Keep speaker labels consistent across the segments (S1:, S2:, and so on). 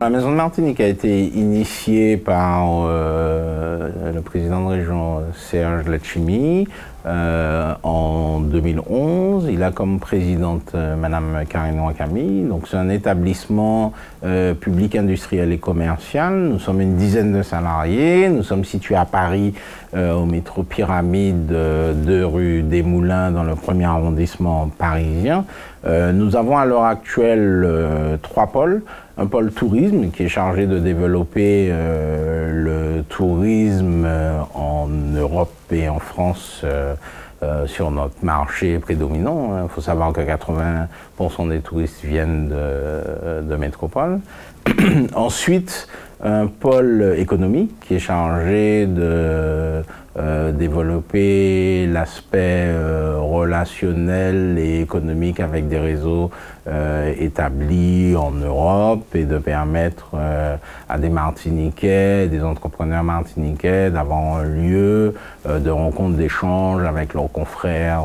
S1: La Maison de Martinique a été initiée par le président de région Serge Letchimy en 2011. Il a comme présidente Madame Karine Ouakami. Donc c'est un établissement public, industriel et commercial. Nous sommes une dizaine de salariés. Nous sommes situés à Paris, au métro Pyramide, 2 rue des Moulins, dans le 1er arrondissement parisien. Nous avons à l'heure actuelle 3 pôles. Un pôle tourisme qui est chargé de développer le tourisme en Europe et en France sur notre marché prédominant. Il faut savoir que 80% des touristes viennent de métropole. Ensuite, un pôle économique qui est chargé de développer l'aspect relationnel et économique avec des réseaux établis en Europe et de permettre à des Martiniquais, des entrepreneurs martiniquais d'avoir un lieu de rencontre, d'échange avec leurs confrères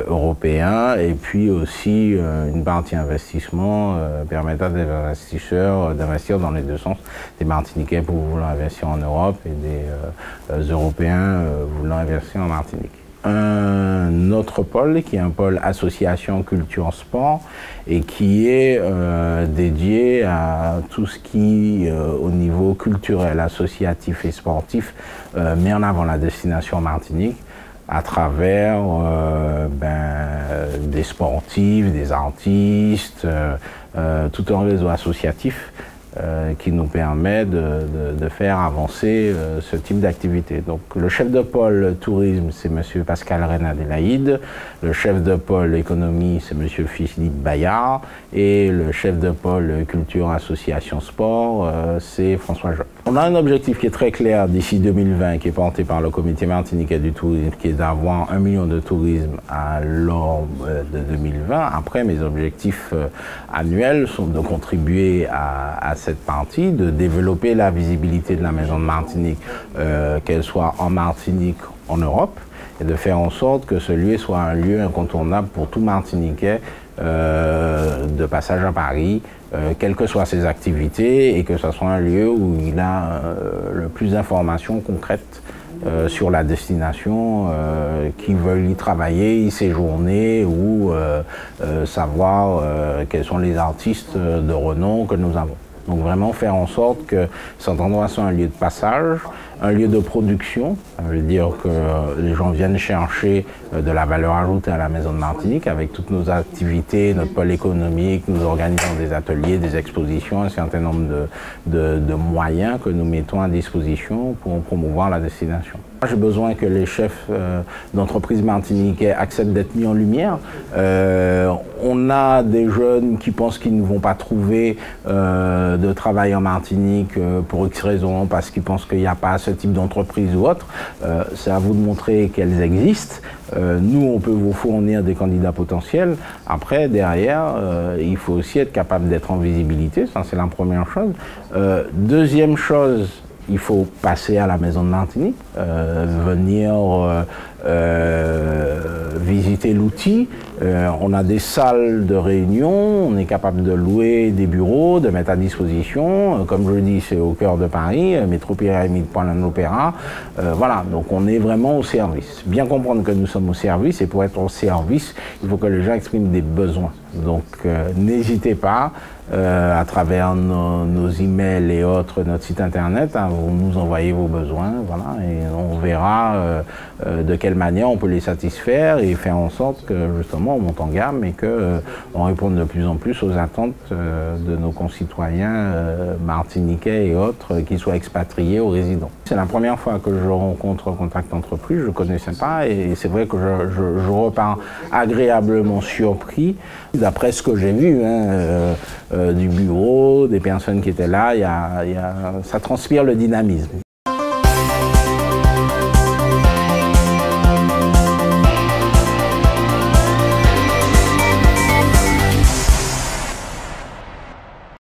S1: européens, et puis aussi une partie investissement permettant des investisseurs d'investir dans les deux sens, des Martiniquais pour vouloir investir en Europe et des Européens voulant investir en Martinique. Un autre pôle qui est un pôle association culture sport et qui est dédié à tout ce qui au niveau culturel, associatif et sportif met en avant la destination Martinique à travers des sportifs, des artistes, tout un réseau associatif qui nous permet de faire avancer ce type d'activité. Donc le chef de pôle tourisme, c'est M. Pascal Renadelaïde, le chef de pôle économie, c'est M. Philippe Bayard, et le chef de pôle culture, association, sport, c'est François Job. On a un objectif qui est très clair d'ici 2020, qui est porté par le comité martiniquais du tourisme, qui est d'avoir 1 million de tourisme à l'aube de 2020. Après, mes objectifs annuels sont de contribuer à cette partie, de développer la visibilité de la Maison de Martinique, qu'elle soit en Martinique, en Europe, et de faire en sorte que ce lieu soit un lieu incontournable pour tout Martiniquais de passage à Paris, quelles que soient ses activités, et que ce soit un lieu où il a le plus d'informations concrètes sur la destination, qui veulent y travailler, y séjourner ou savoir quels sont les artistes de renom que nous avons. Donc vraiment faire en sorte que cet endroit soit un lieu de passage, un lieu de production. Ça veut dire que les gens viennent chercher de la valeur ajoutée à la Maison de Martinique avec toutes nos activités, notre pôle économique, nous organisons des ateliers, des expositions, un certain nombre de moyens que nous mettons à disposition pour promouvoir la destination. J'ai besoin que les chefs d'entreprise martiniquais acceptent d'être mis en lumière. On a des jeunes qui pensent qu'ils ne vont pas trouver de travail en Martinique pour X raisons, parce qu'ils pensent qu'il n'y a pas ce type d'entreprise ou autre. C'est à vous de montrer qu'elles existent. Nous, on peut vous fournir des candidats potentiels. Après, derrière, il faut aussi être capable d'être en visibilité. Ça, c'est la première chose. Deuxième chose, il faut passer à la Maison de Martinique, venir visiter l'outil. On a des salles de réunion, on est capable de louer des bureaux, de mettre à disposition. Comme je le dis, c'est au cœur de Paris, métro Pyramide, point de l'Opéra. Voilà, donc on est vraiment au service. Bien comprendre que nous sommes au service, et pour être au service, il faut que les gens expriment des besoins. Donc n'hésitez pas, à travers nos emails et autres, notre site internet, vous nous envoyez vos besoins, voilà, et on verra de quelle manière on peut les satisfaire et faire en sorte que justement on monte en gamme et qu'on réponde de plus en plus aux attentes de nos concitoyens martiniquais et autres qui soient expatriés ou résidents. C'est la première fois que je rencontre Contact Entreprise, je ne connaissais pas, et c'est vrai que je repars agréablement surpris d'après ce que j'ai vu, du bureau, des personnes qui étaient là. Ça transpire le dynamisme.